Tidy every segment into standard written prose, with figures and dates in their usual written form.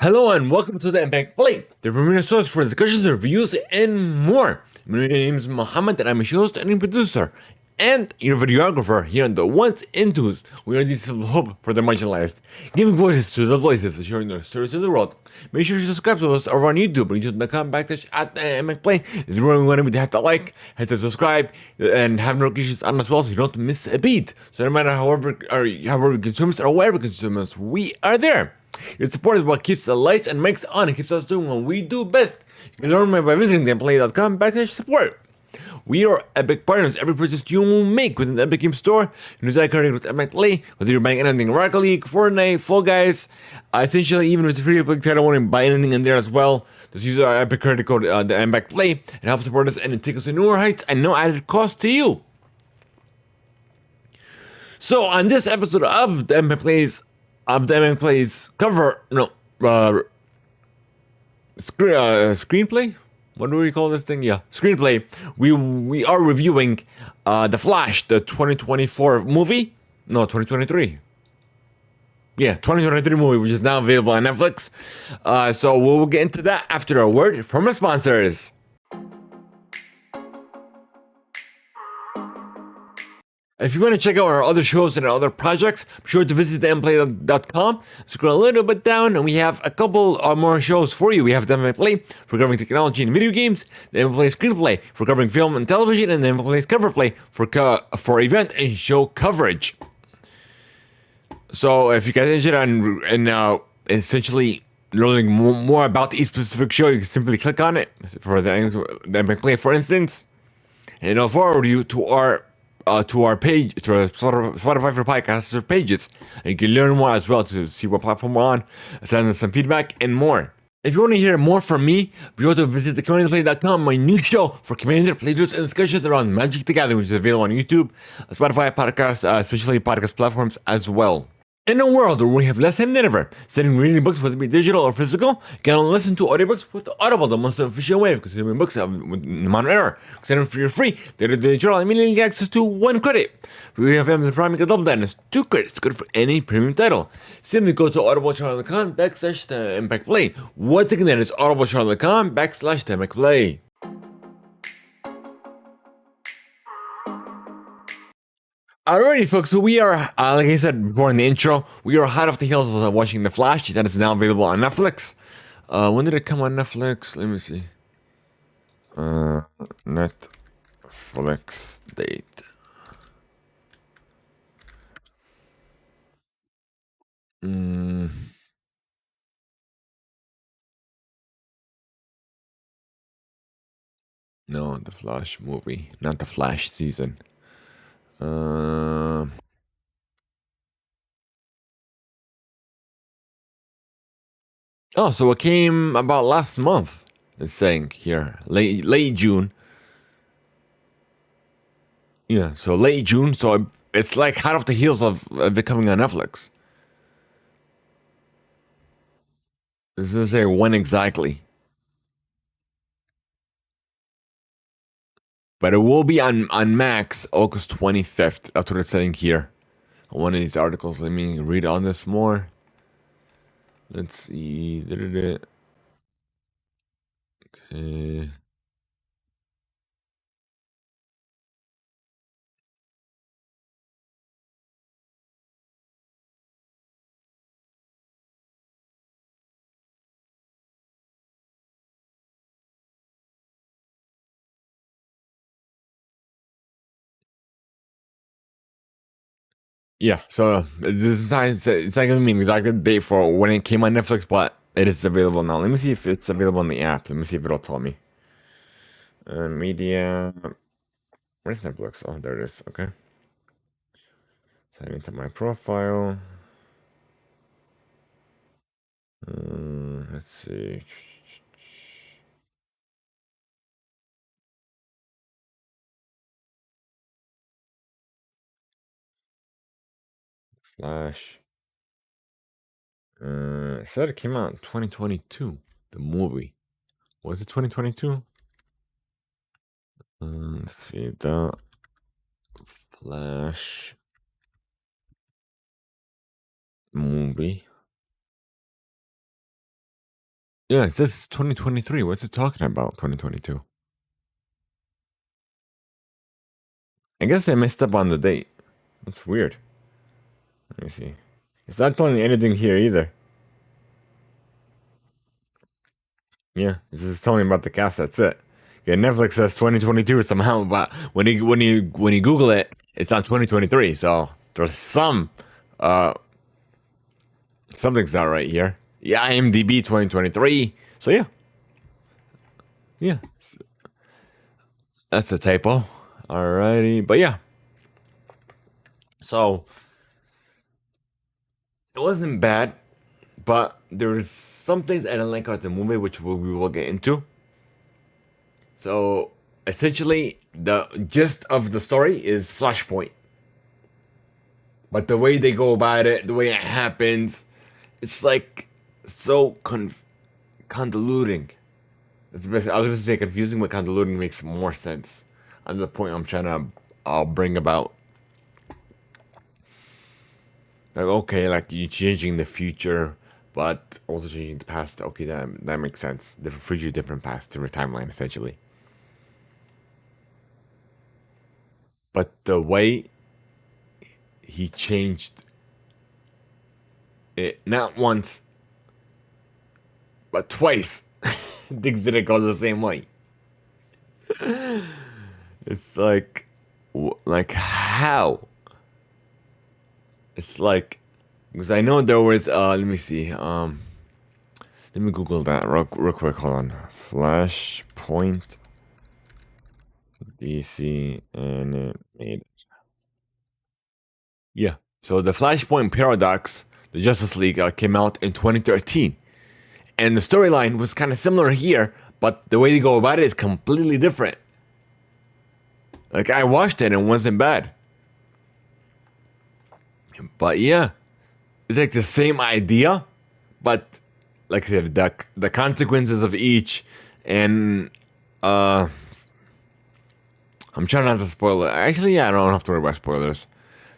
Hello and welcome to the Impact Play, the premier source for discussions, reviews, and more. My name is Muhammad and I'm a host and producer, and your videographer here on the ones and twos. We are this hope for the marginalized, giving voices to the voices, sharing their stories to the world. Make sure to subscribe to us over on YouTube, youtube.com/@ the Impact Play is where we want to hit the like, hit the subscribe, and have notifications on as well so you don't miss a beat. So no matter however you consume us or wherever you consume us, we are there. Your support is what keeps the lights and mics on and keeps us doing what we do best. You can learn more by visiting theimpactplay'S.com/support. We are Epic partners. Every purchase you will make within the Epic Game Store, use that code with Epic Play. Whether you're buying anything Rocket League, Fortnite, Fall Guys, essentially even if it's a free to play title, want to buy anything in there as well, just use our Epic credit code, the Epic Play, and help support us and take us to newer heights and no added cost to you. So on this episode of the Epic Play's cover, screenplay. What do we call this thing? Yeah, screenplay. We are reviewing The Flash, the 2024 movie. No, 2023. Yeah, 2023 movie, which is now available on Netflix. So we'll get into that after a word from our sponsors. If you want to check out our other shows and our other projects, be sure to visit theimpactplay'S.com. Scroll a little bit down, and we have a couple more shows for you. We have the Impact Play for covering technology and video games, the Impact Play Screenplay for covering film and television, and the Impact Play Cover Play for event and show coverage. So if you guys are interested in essentially learning more about each specific show, you can simply click on it for the Impact Play, for instance, and it'll forward you to our page, to our Spotify for Podcasters pages. And you can learn more as well to see what platform we're on, send us some feedback, and more. If you want to hear more from me, be sure to visit thecommunityplay.com, my new show for community playthroughs and discussions around Magic the Gathering, which is available on YouTube, Spotify, podcast, especially podcast platforms as well. In a world where we have less time than ever, sending reading books, whether it be digital or physical, you can only listen to audiobooks with Audible, the most official way of consuming books with modern era. Send them for your free, digital, immediately access to 1 credit. We have Amazon Prime, you double that, and it's 2 credits, good for any premium title. Simply go to audiblechannel.com/the Impact Play. Once again, that is audiblechannel.com/the Impact Play. Alrighty, folks, so we are, like I said before in the intro, we are hot off the heels of watching The Flash. That is now available on Netflix. When did it come on Netflix? Let me see. Netflix date. No, The Flash movie, not The Flash season. Oh, so it came about last month. It's saying here, late June. Yeah, so late June. So it's like hot off the heels of it coming on Netflix. This doesn't say when exactly, but it will be on Max August 25th. That's what it's saying here on one of these articles. Let me read on this more. Let's see. Okay. Yeah, so this is not, it's not giving me an exact date for when it came on Netflix, but it is available now. Let me see if it's available on the app. Let me see if it'll tell me. Media. Where's Netflix? Oh, there it is. Okay. Sign into my profile. Let's see. Flash. It said it came out in 2022. The movie. Was it 2022? Let's see. The Flash movie. Yeah, it says 2023. What's it talking about? 2022. I guess I messed up on the date. That's weird. Let me see. It's not telling me anything here either. Yeah, this is telling me about the cast. That's it. Yeah, Netflix says 2022 somehow, but when you Google it, it's on 2023. So there's uh something's not right here. Yeah, IMDb 2023. So yeah, that's a typo. Alrighty, but yeah. So it wasn't bad, but there's some things I didn't like about the movie, which we will get into. So essentially, the gist of the story is Flashpoint, but the way they go about it, the way it happens, it's like so convoluting. I was going to say confusing, but convoluting makes more sense. And the point I'm trying to bring about. Like, okay, like you changing the future, but also changing the past. Okay, that makes sense. Different future, different past, different timeline, essentially. But the way he changed it, not once, but twice, things didn't go the same way. It's like how? It's like, because I know there was, let me see, let me Google that real quick. Hold on. Flashpoint DC animated. Yeah. So the Flashpoint Paradox, the Justice League, came out in 2013, and the storyline was kind of similar here, but the way they go about it is completely different. Like I watched it and it wasn't bad, but yeah, it's like the same idea, but like I said, the consequences of each, and uh, I'm trying not to spoil it. Actually, yeah, I don't have to worry about spoilers.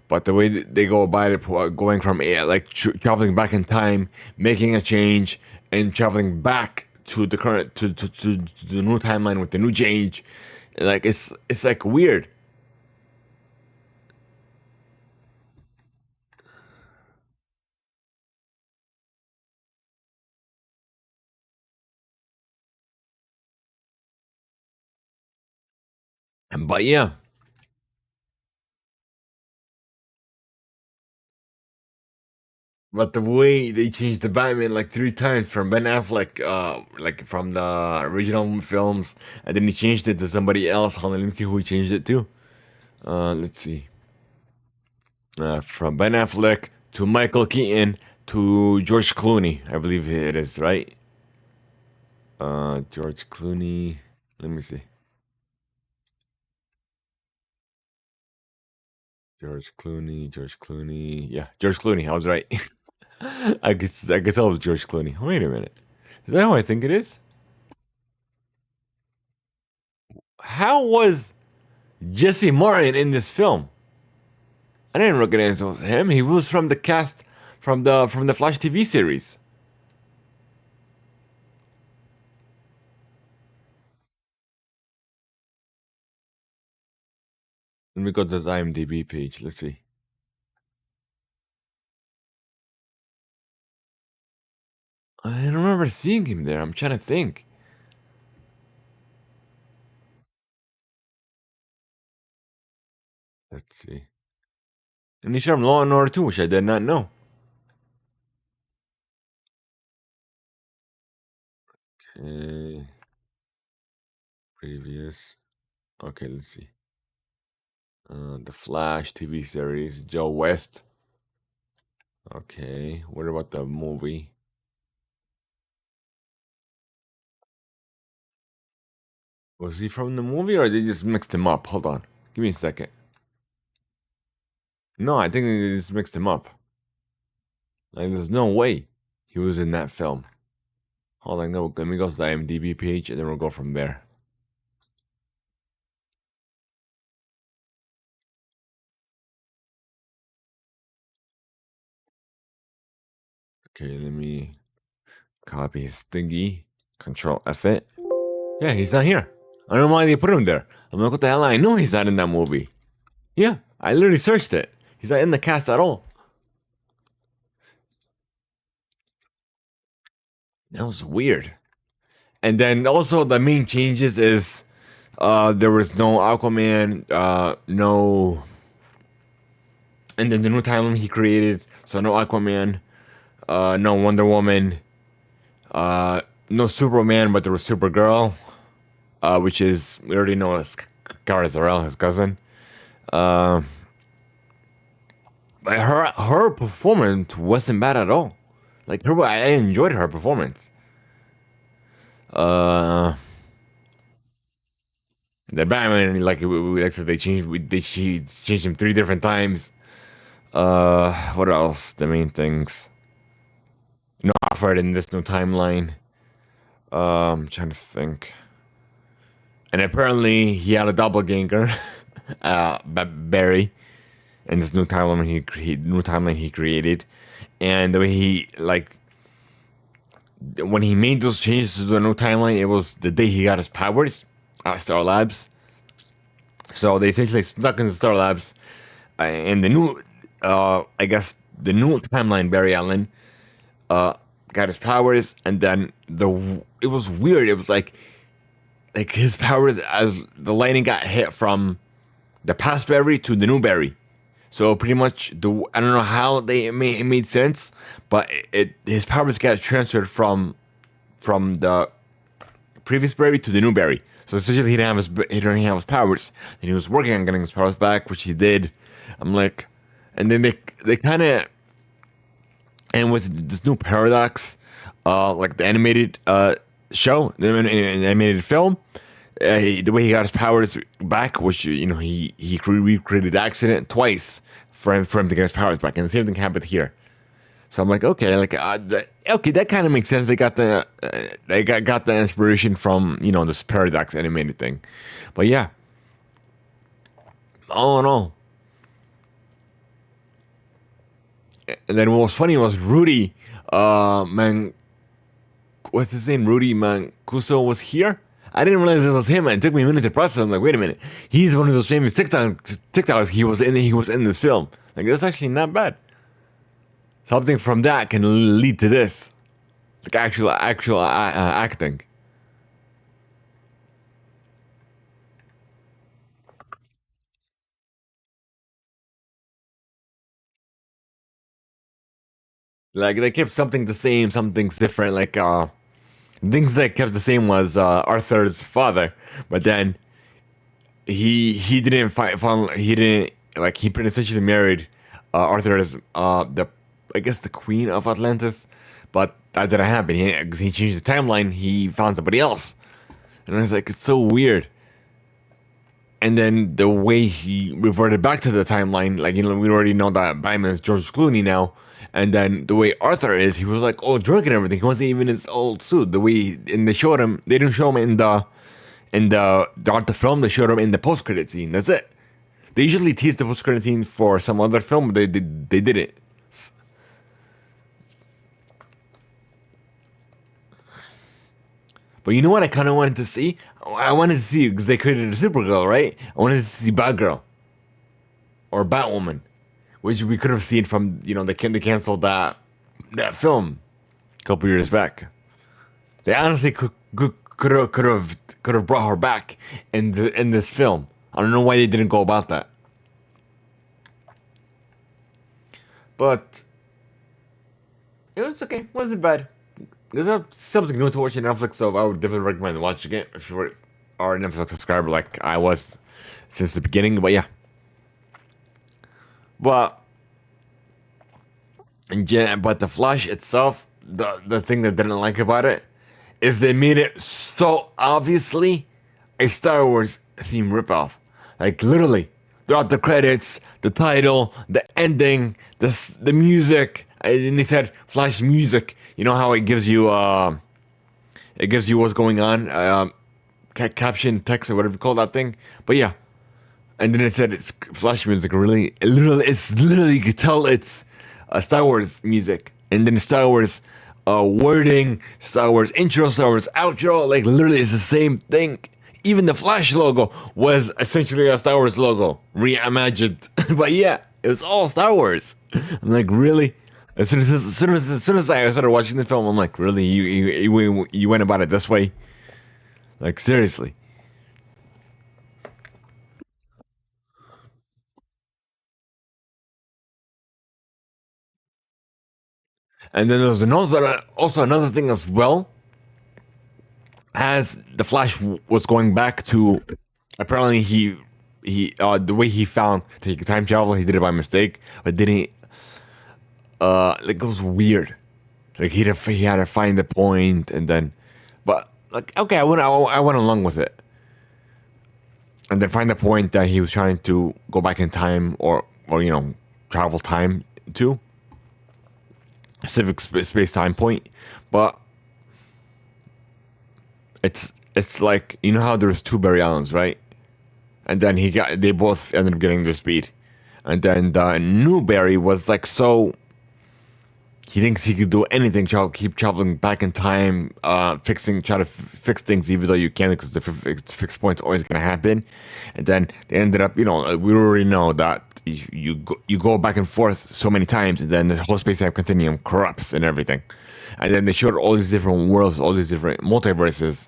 But the way they go about it, going from like traveling back in time, making a change, and traveling back to the current to the new timeline with the new change, like it's like weird. But yeah, but the way they changed the Batman like three times from Ben Affleck, like from the original films, and then he changed it to somebody else. Hold on, let me see who he changed it to. Let's see. From Ben Affleck to Michael Keaton to George Clooney, I believe it is, right? George Clooney. Let me see. George Clooney. George Clooney. Yeah, George Clooney. I was right. I could tell it was George Clooney. Wait a minute. Is that who I think it is? How was Jesse Martin in this film? I didn't recognize it was him. He was from the cast from the Flash TV series. Let me go to his IMDb page. Let's see. I don't remember seeing him there. I'm trying to think. Let's see. And he's from Law and Order too, which I did not know. Okay, previous. Okay, let's see. The Flash TV series, Joe West. Okay, what about the movie? Was he from the movie or they just mixed him up? Hold on, give me a second. No, I think they just mixed him up. Like, there's no way he was in that film. Hold on, no, let me go to the IMDb page and then we'll go from there. Okay, let me Copy his thingy. Control F it. Yeah, he's not here. I don't know why they put him there. I'm like, what the hell? I know he's not in that movie. Yeah, I literally searched it. He's not in the cast at all. That was weird. And then also the main changes is there was no Aquaman, no, and then the new timeline he created, so no Aquaman, no Wonder Woman, no Superman, but there was Supergirl, which is we already know as Kara Zor-El, his cousin. But her performance wasn't bad at all. Like I enjoyed her performance. The Batman, like I said, she changed him 3 different times. What else? The main things. No Alfred in this new timeline. I'm trying to think. And apparently he had a doppelganger, Barry, in this new timeline he created, and the way he when he made those changes to the new timeline, it was the day he got his powers at Star Labs. So they essentially stuck in the Star Labs, and the new, I guess the new timeline, Barry Allen, got his powers, and then it was weird. It was like his powers as the lightning got hit from the past Barry to the new Barry. So pretty much I don't know how it made sense, but his powers got transferred from the previous Barry to the new Barry. So essentially he didn't have his powers, and he was working on getting his powers back, which he did. I'm like, and then they kind of, and with this new Paradox, like the animated show, the animated film, the way he got his powers back, which he recreated the accident twice for him to get his powers back, and the same thing happened here. So I'm like, okay, okay, that kind of makes sense. They got the inspiration from this Paradox animated thing, but yeah, all in all. And then what was funny was Rudy, what's his name? Rudy Mancuso was here. I didn't realize it was him. It took me a minute to process. I'm like, wait a minute, he's one of those famous TikToks. He was in this film. Like, that's actually not bad. Something from that can lead to this, like actual acting. Like they kept something the same, some things different. Like things that kept the same was Arthur's father, but then he didn't he didn't he essentially married Arthur as the I guess the queen of Atlantis, but that didn't happen. He changed the timeline. He found somebody else, and I was like, it's so weird. And then the way he reverted back to the timeline, we already know that Batman is George Clooney now. And then the way Arthur is, he was like all drunk and everything. He wasn't even in his old suit. The way and they showed him, they didn't show him in the film. They showed him in the post credit scene. That's it. They usually tease the post credit scene for some other film, but they didn't. But you know what I kind of wanted to see? I wanted to see, because they created a Supergirl, right? I wanted to see Batgirl. Or Batwoman. Which we could have seen from, they canceled that film a couple years back. They honestly could have brought her back in this film. I don't know why they didn't go about that. But it was okay. It wasn't bad. There's something new to watch on Netflix, so I would definitely recommend watching it if you are a Netflix subscriber like I was since the beginning. But yeah. But the Flash itself, the thing that I didn't like about it is they made it so obviously a Star Wars theme ripoff. Like literally, throughout the credits, the title, the ending, the music, and they said Flash music. You know how it gives you what's going on, caption text or whatever you call that thing. But yeah, and then it said it's Flash music. It's literally you could tell it's Star Wars music, and then Star Wars wording, Star Wars intro, Star Wars outro, like literally it's the same thing. Even the Flash logo was essentially a Star Wars logo, reimagined. But yeah, it was all Star Wars. I'm like, really? As soon as I started watching the film, I'm like, really? You went about it this way? Like, seriously. And then there was also another thing as well, as the Flash was going back to, apparently the way he found to take time travel, he did it by mistake, but didn't like it was weird. Like he had to find the point, and then, but like okay, I went along with it, and then find the point that he was trying to go back in time, or travel time to a specific space time point, but it's like how there's two Barry Allens, right? And then they both ended up getting their speed, and then the new Barry was like so. He thinks he could do anything, keep traveling back in time, try to fix things, even though you can't, because the fixed point's always going to happen. And then they ended up, we already know that you go back and forth so many times, and then the whole space-time continuum corrupts and everything. And then they showed all these different worlds, all these different multiverses,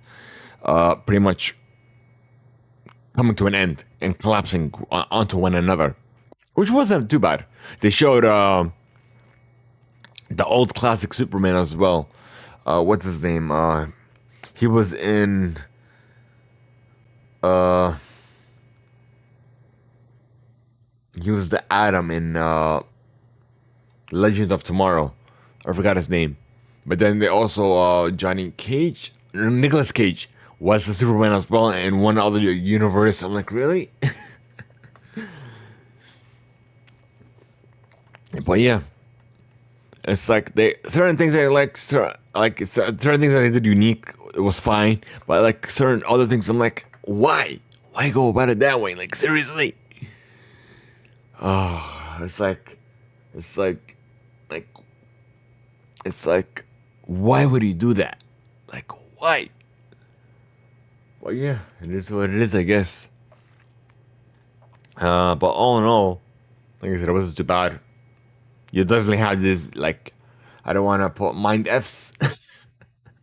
pretty much coming to an end and collapsing onto one another, which wasn't too bad. They showed the old classic Superman as well. What's his name? He was in. Uh, he was the Atom in Legend of Tomorrow. I forgot his name. But then they also Nicolas Cage was the Superman as well in one other universe. I'm like, really? But yeah. It's like certain things I like, certain things that they did unique. It was fine, but like certain other things, I'm like, why go about it that way? Like seriously. Oh, it's like, why would he do that? Like why? Well, yeah, it is what it is, I guess. But all in all, like I said, it wasn't too bad. You definitely have this, like, I don't want to put mind f's.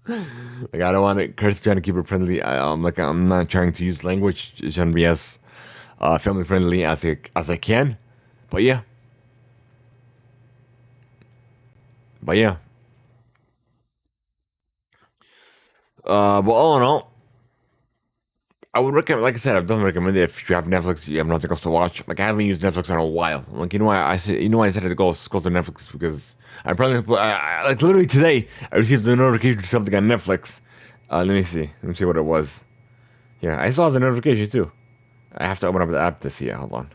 Like I don't want to curse, trying to keep it friendly. I'm not trying to use language. It's trying to be as family friendly as I can. But yeah, but yeah. But all in all, I would recommend. Like I said, I've done recommend it if you have Netflix, you have nothing else to watch. Like I haven't used Netflix in a while. Like why I said I decided to go to Netflix because like literally today I received the notification of something on Netflix. Let me see what it was. Yeah, I saw the notification too. I have to open up the app to see it. Hold on.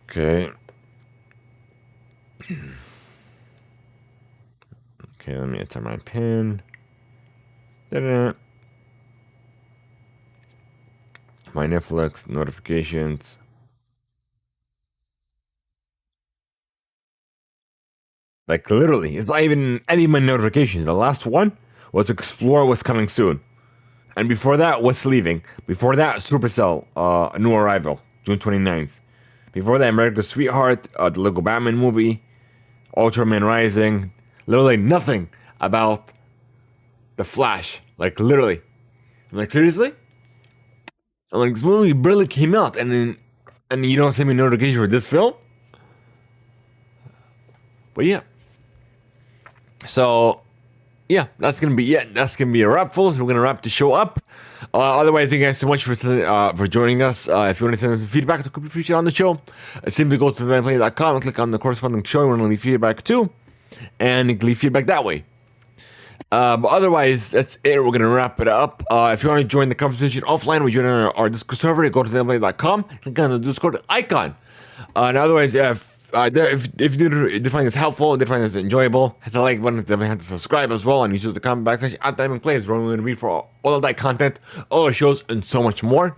Okay. Okay, let me enter my PIN. Da-da. My Netflix notifications. Like literally, it's not even any of my notifications. The last one was explore what's coming soon, and before that, what's leaving. Before that, Supercell, a new arrival, June 29th. Before that, America's Sweetheart, the Lego Batman movie, Ultraman Rising. Literally nothing about the Flash. Like literally, I'm like seriously. I'm like this movie barely came out, and you don't send me notification for this film. But yeah. So, yeah, that's gonna be it. That's gonna be a wrap, folks. We're gonna wrap the show up. Otherwise, thank you guys so much for joining us. If you want to send us some feedback to be featured on the show, simply go to theimpactplay'S.com and click on the corresponding show you want to leave feedback to, and you can leave feedback that way. But otherwise, that's it. We're gonna wrap it up. If you want to join the conversation offline, we join our Discord server. Go to theimpactplay'S.com, click on the Discord icon. And otherwise, if you do find this helpful, if you find this enjoyable, hit the like button, definitely hit the subscribe as well, and use the comment / @Theimpactplay'S where we're going to read for all of that content, all the shows, and so much more.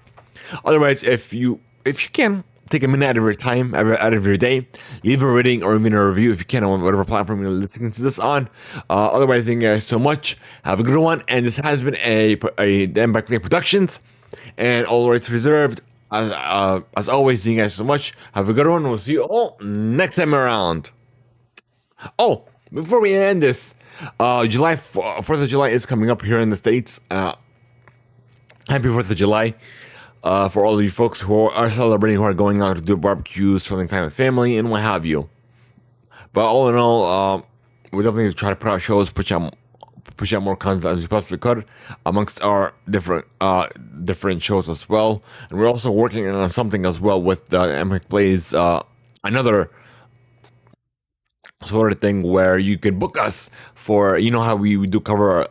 Otherwise, if you can, take a minute out of your time, out of your day, leave a rating or even a review if you can on whatever platform you're listening to this on. Otherwise, thank you guys so much. Have a good one. And this has been a Theimpactplay'S Productions, and all rights reserved. As always, thank you guys so much. Have a good one. We'll see you all next time around. Oh, before we end this, July 4th of July is coming up here in the States. Happy 4th of July for all of you folks who are celebrating, who are going out to do barbecues, spending time with family, and what have you. But all in all, we're definitely try to put out shows, push out more content as we possibly could amongst our different shows as well. And we're also working on something as well with the Theimpactplay'S, another sort of thing where you can book us for, you know how we do cover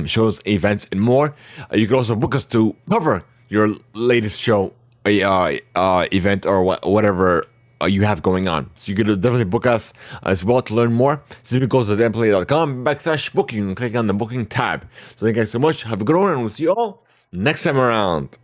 shows, events, and more. You can also book us to cover your latest show, event, or whatever you have going on. So you can definitely book us as well. To learn more, simply go to theimpactplay.com/booking and click on the booking tab. So thank you guys so much. Have a good one, and we'll see you all next time around.